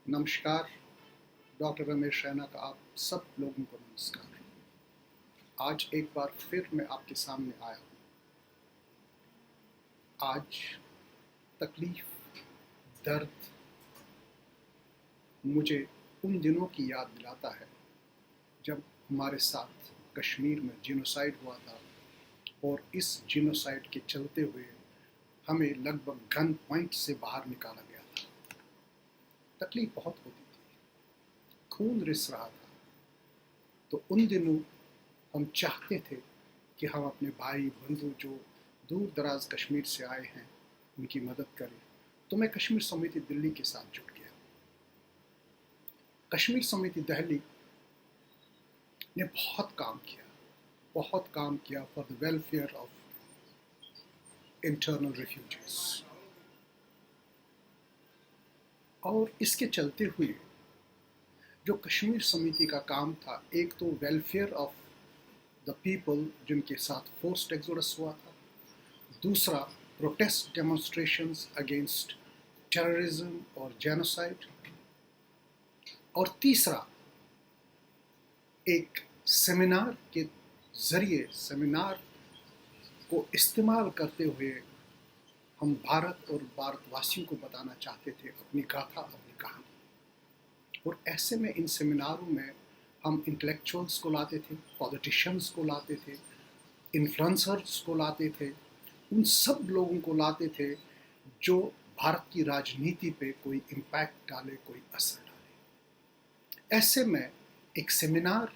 नमस्कार। डॉक्टर रमेश रैना का आप सब लोगों को नमस्कार। आज एक बार फिर मैं आपके सामने आया हूँ। आज तकलीफ, दर्द मुझे उन दिनों की याद दिलाता है जब हमारे साथ कश्मीर में जिनोसाइड हुआ था और इस जिनोसाइड के चलते हुए हमें लगभग गन पॉइंट से बाहर निकाला गया था। तकलीफ बहुत होती थी, खून रिस रहा था। तो उन दिनों हम चाहते थे कि हम अपने भाई बंधु जो दूर दराज कश्मीर से आए हैं उनकी मदद करें। तो मैं कश्मीर समिति दिल्ली के साथ जुट गया। कश्मीर समिति दिल्ली ने बहुत काम किया for the welfare of internal refugees. और इसके चलते हुए जो कश्मीर समिति का काम था, एक तो वेलफेयर ऑफ द पीपल जिनके साथ फोर्स्ड एक्सोडस हुआ था, दूसरा प्रोटेस्ट डेमोन्स्ट्रेशंस अगेंस्ट टेररिज्म और जेनोसाइड, और तीसरा एक सेमिनार के जरिए, सेमिनार को इस्तेमाल करते हुए हम भारत और भारतवासियों को बताना चाहते थे अपनी गाथा, अपनी कहानी। और ऐसे में इन सेमिनारों में हम इंटेलेक्चुअल्स को लाते थे, पॉलिटिशियंस को लाते थे, इन्फ्लुएंसर्स को लाते थे, उन सब लोगों को लाते थे जो भारत की राजनीति पे कोई इम्पैक्ट डाले, कोई असर डाले। ऐसे में एक सेमिनार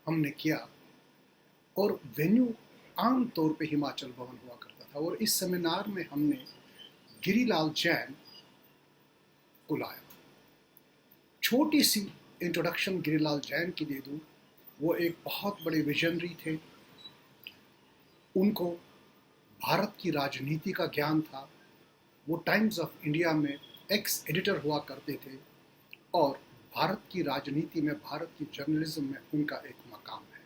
हमने किया और वेन्यू आम तौर पे हिमाचल भवन हुआ करता था। और इस सेमिनार में हमने गिरिलाल जैन को लाया। छोटी सी इंट्रोडक्शन गिरिलाल जैन की दे दूं। वो एक बहुत बड़े विजनरी थे। उनको भारत की राजनीति का ज्ञान था। वो टाइम्स ऑफ इंडिया में एक्स एडिटर हुआ करते थे और भारत की राजनीति में, भारत की जर्नलिज्म में उनका एक मकाम है।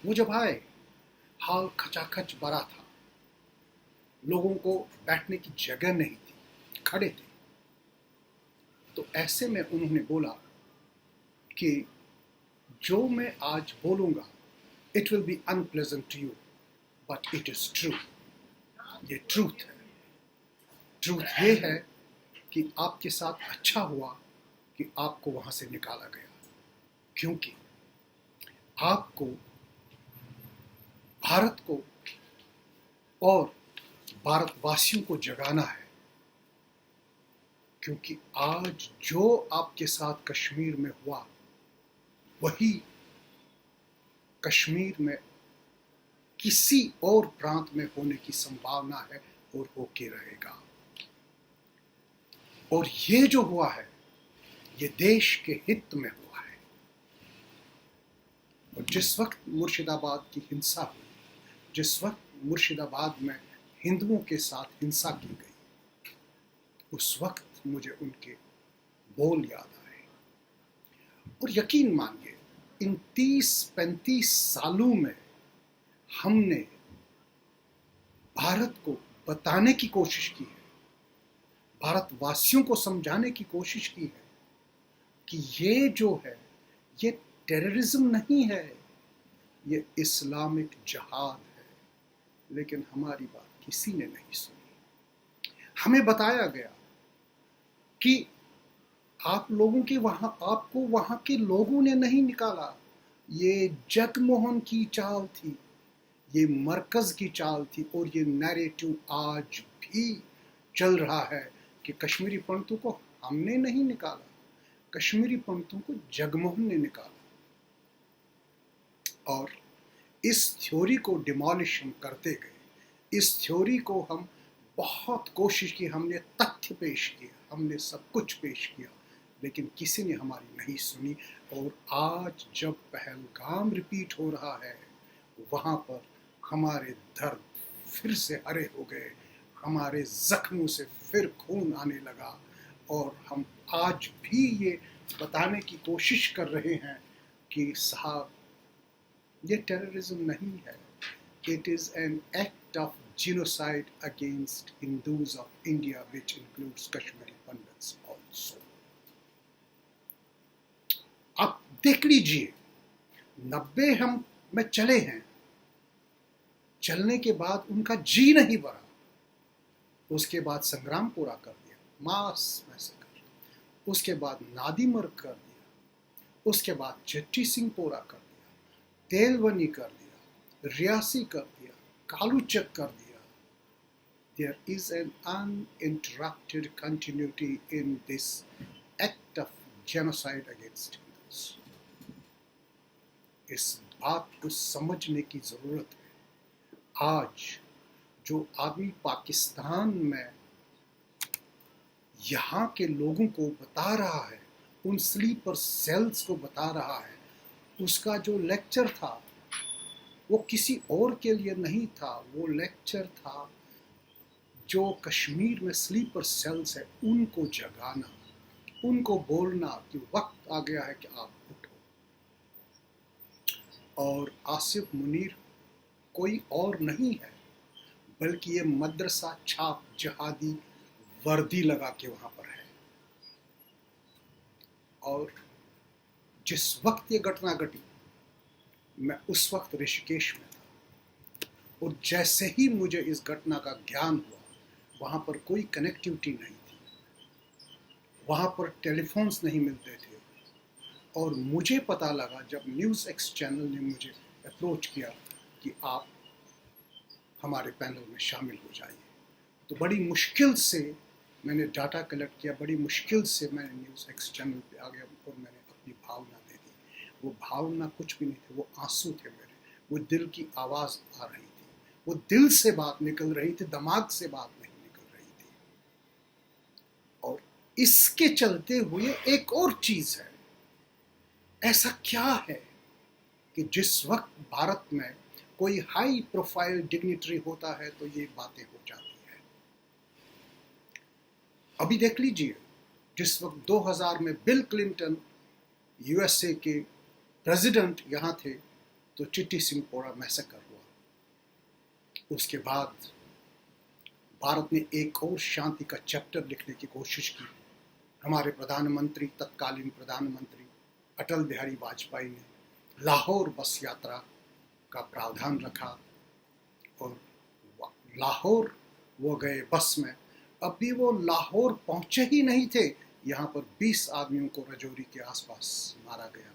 वो जब आए, हाल खचाखच भरा था, लोगों को बैठने की जगह नहीं थी, खड़े थे। तो ऐसे में उन्होंने बोला कि जो मैं आज बोलूँगा, it will be unpleasant to you but it is true. ये ट्रूथ है। ट्रूथ ये है कि आपके साथ अच्छा हुआ कि आपको वहाँ से निकाला गया, क्योंकि आपको भारत को और भारतवासियों को जगाना है। क्योंकि आज जो आपके साथ कश्मीर में हुआ, वही कश्मीर में किसी और प्रांत में होने की संभावना है और होके रहेगा। और ये जो हुआ है, ये देश के हित में हुआ है। और जिस वक्त मुर्शिदाबाद की हिंसा हुई, जिस वक्त मुर्शिदाबाद में हिंदुओं के साथ हिंसा की गई, उस वक्त मुझे उनके बोल याद आए। और यकीन मानिए, इन 30-35 सालों में हमने भारत को बताने की कोशिश की है, भारतवासियों को समझाने की कोशिश की है कि ये जो है, ये टेररिज्म नहीं है, ये इस्लामिक जिहाद है। लेकिन हमारी बात किसी ने नहीं सुनी। हमें बताया गया कि आप लोगों के वहां, आपको वहां के लोगों ने नहीं निकाला, ये जगमोहन की चाल थी, ये मरकज की चाल थी। और ये नैरेटिव आज भी चल रहा है कि कश्मीरी पंडितों को हमने नहीं निकाला, कश्मीरी पंडितों को जगमोहन ने निकाला। और इस थ्योरी को डिमोलिश हम करते गए। इस थ्योरी को हम बहुत कोशिश की, हमने तथ्य पेश किए, हमने सब कुछ पेश किया, लेकिन किसी ने हमारी नहीं सुनी। और आज जब पहलगाम रिपीट हो रहा है, वहाँ पर हमारे दर्द फिर से हरे हो गए, हमारे जख्मों से फिर खून आने लगा। और हम आज भी ये बताने की कोशिश कर रहे हैं कि साहब, ये टेररिज्म नहीं है, it is an act of genocide against Hindus of India, which includes Kashmiri Pandits also. देख लीजिए, 90 हम में चले हैं, चलने के बाद उनका जी नहीं भरा, उसके बाद संग्राम पूरा कर दिया, मास मैसेकर, उसके बाद नादीमर कर दिया, उसके बाद चट्टी सिंह पूरा कर दिया, तेलवनी कर दिया, रियासी कर दिया, कालूचक कर दिया. There is an uninterrupted continuity in this act of genocide against Hindus. इस बात को समझने की जरूरत है. आज जो आदमी पाकिस्तान में यहाँ के लोगों को बता रहा है, उन स्लीपर सेल्स को बता रहा है, उसका जो लेक्चर था वो किसी और के लिए नहीं था. वो लेक्चर था जो कश्मीर में स्लीपर सेल्स है उनको जगाना, उनको बोलना कि वक्त आ गया है कि आप उठो. और आसिफ मुनीर कोई और नहीं है बल्कि ये मदरसा छाप जहादी वर्दी लगा के वहां पर है. और जिस वक्त ये घटना घटी, मैं उस वक्त ऋषिकेश में था, और जैसे ही मुझे इस घटना का ज्ञान हुआ, वहाँ पर कोई कनेक्टिविटी नहीं थी, वहाँ पर टेलीफोन्स नहीं मिलते थे. और मुझे पता लगा जब न्यूज़ एक्स चैनल ने मुझे अप्रोच किया कि आप हमारे पैनल में शामिल हो जाइए, तो बड़ी मुश्किल से मैंने डाटा कलेक्ट किया, बड़ी मुश्किल से मैंने न्यूज़ एक्स चैनल पे आ गया और मैंने अपनी भावना दे दी. वो भावना कुछ भी नहीं थे, वो आंसू थे मेरे, वो दिल की आवाज़ आ रही थी, वो दिल से बात निकल रही थी, दिमाग से बात नहीं निकल रही थी. और इसके चलते हुए एक और चीज़ है, ऐसा क्या है कि जिस वक्त भारत में कोई हाई प्रोफाइल डिग्निटरी होता है तो ये बातें हो जाती है. अभी देख लीजिए, जिस वक्त 2000 में बिल क्लिंटन यूएसए के प्रेसिडेंट यहाँ थे तो चिट्टी सिंह पोरा मैसेकर हुआ. उसके बाद भारत ने एक और शांति का चैप्टर लिखने की कोशिश की. हमारे प्रधानमंत्री, तत्कालीन प्रधानमंत्री अटल बिहारी वाजपेयी ने लाहौर बस यात्रा का प्रावधान रखा और लाहौर वो गए बस में. अभी वो लाहौर पहुंचे ही नहीं थे, यहाँ पर 20 आदमियों को रजौरी के आसपास मारा गया.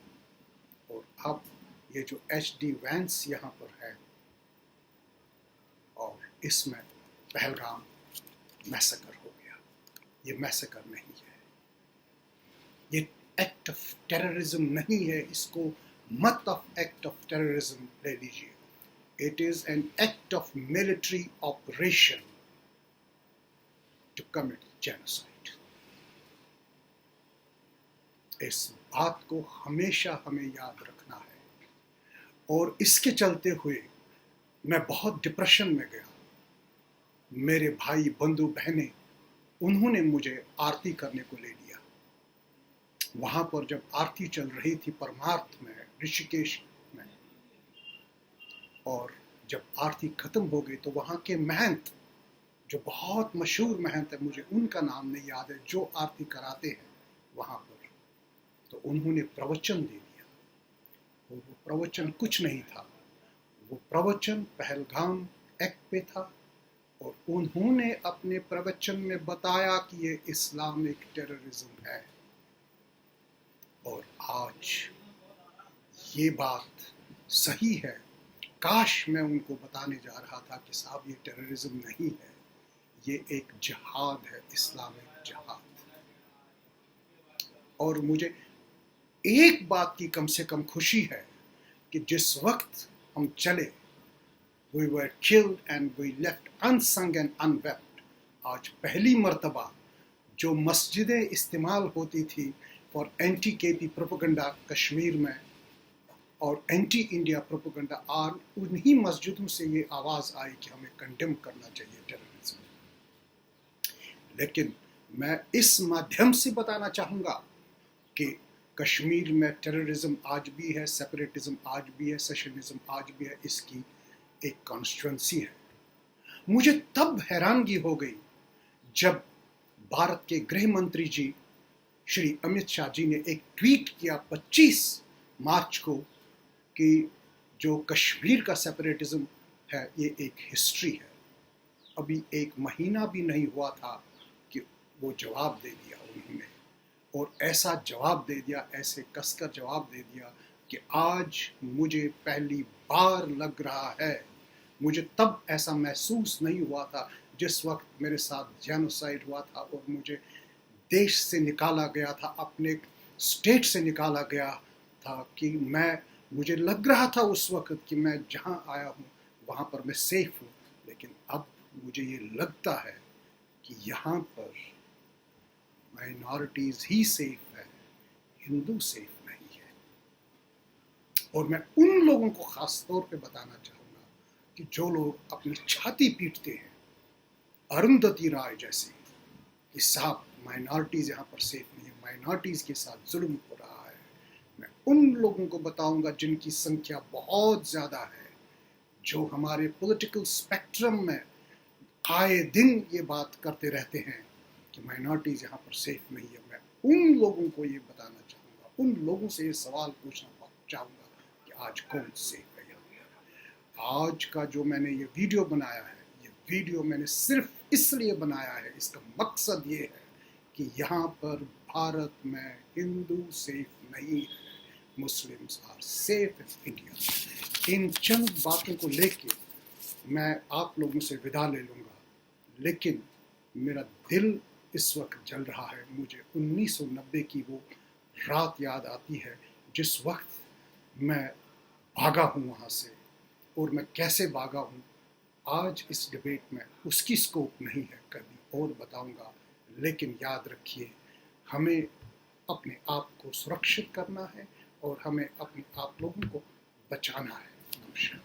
और अब ये जो HD वैंस यहाँ पर है, और इसमें पहलगाम मैसेकर हो गया. ये मैसेकर नहीं है, ये एक्ट ऑफ टेररिज्म नहीं है, इसको मत ऑफ एक्ट ऑफ टेररिज्म ले लीजिए. It is an act of military operation to commit genocide. इस बात को हमेशा हमें याद रखना है. और इसके चलते हुए मैं बहुत डिप्रेशन में गया. मेरे भाई, बंधु, बहनें, उन्होंने मुझे आरती करने को ले लिया. वहां पर जब आरती चल रही थी परमार्थ में, ऋषिकेश में, और जब आरती खत्म हो गई तो वहां के महंत, जो बहुत मशहूर महंत है, मुझे उनका नाम नहीं याद है, जो आरती कराते हैं वहां पर, तो उन्होंने प्रवचन दे दिया. और वो प्रवचन कुछ नहीं था, वो प्रवचन पहलगाम एक्ट पे था. और उन्होंने अपने प्रवचन में बताया कि ये इस्लामिक टेररिज्म है. और आज ये बात सही है. काश मैं उनको बताने जा रहा था कि साहब ये टेररिज्म नहीं है, ये एक जिहाद है, इस्लामिक जिहाद. और मुझे एक बात की कम से कम खुशी है कि जिस वक्त हम चले, we were killed and we left unsung and unwept. आज पहली मर्तबा जो मस्जिदें इस्तेमाल होती थी for anti KP propaganda Kashmir में और एंटी इंडिया प्रोपेगेंडा, आज उन्हीं मस्जिदों से ये आवाज़ आई कि हमें कंडेम करना चाहिए टेररिज्म. लेकिन मैं इस माध्यम से बताना चाहूँगा कि कश्मीर में टेररिज्म आज भी है, सेपरेटिज्म आज भी है, सेशनिज्म आज भी है. इसकी एक कॉन्स्टिट्यूएंसी है. मुझे तब हैरानगी हो गई जब भारत के गृह मंत्री जी श्री अमित शाह जी ने एक ट्वीट किया 25 मार्च को कि जो कश्मीर का सेपरेटिज्म है ये एक हिस्ट्री है। अभी 1 महीना भी नहीं हुआ था कि वो जवाब दे दिया उन्होंने, और ऐसा जवाब दे दिया, ऐसे कसकर जवाब दे दिया कि आज मुझे पहली बार लग रहा है, मुझे तब ऐसा महसूस नहीं हुआ था जिस वक्त मेरे साथ जेनोसाइड हुआ था और मुझे देश से निकाला गया था, अपने स्टेट से निकाला गया था, कि मुझे लग रहा था उस वक्त कि मैं जहाँ आया हूँ वहाँ पर मैं सेफ हूँ। लेकिन अब मुझे ये लगता है कि यहाँ पर माइनॉरिटीज़ ही सेफ है, हिंदू सेफ नहीं है। और मैं उन लोगों को ख़ास तौर पे बताना चाहूँगा कि जो लोग अपनी छाती पीटते हैं, अरुंधति राय जैसे, कि साहब माइनॉरिटीज़ यहाँ पर सेफ नहीं है, माइनॉरिटीज़ के साथ जुल्म हो रहा है। मैं उन लोगों को बताऊंगा जिनकी संख्या बहुत ज़्यादा है, जो हमारे पॉलिटिकल स्पेक्ट्रम में आए दिन ये बात करते रहते हैं कि माइनॉरिटीज़ यहाँ पर सेफ नहीं है। मैं उन लोगों को ये बताना चाहूँगा, उन लोगों से ये सवाल पूछना चाहूँगा कि आज कौन सेफ है यहाँ। आज का जो मैंने ये वीडियो बनाया है, ये वीडियो मैंने सिर्फ इसलिए बनाया है, इसका मकसद ये है कि यहाँ पर भारत में हिंदू सेफ नहीं है, Muslims are safe in India. इन चंद बातों को लेके मैं आप लोगों से विदा ले लूँगा, लेकिन मेरा दिल इस वक्त जल रहा है। मुझे 1990 की वो रात याद आती है जिस वक्त मैं भागा हूँ वहाँ से, और मैं कैसे भागा हूँ आज इस डिबेट में उसकी स्कोप नहीं है, कभी और बताऊंगा। लेकिन याद रखिए, हमें अपने आप को सुरक्षित करना है और हमें अपने आप लोगों को बचाना है। नमस्कार।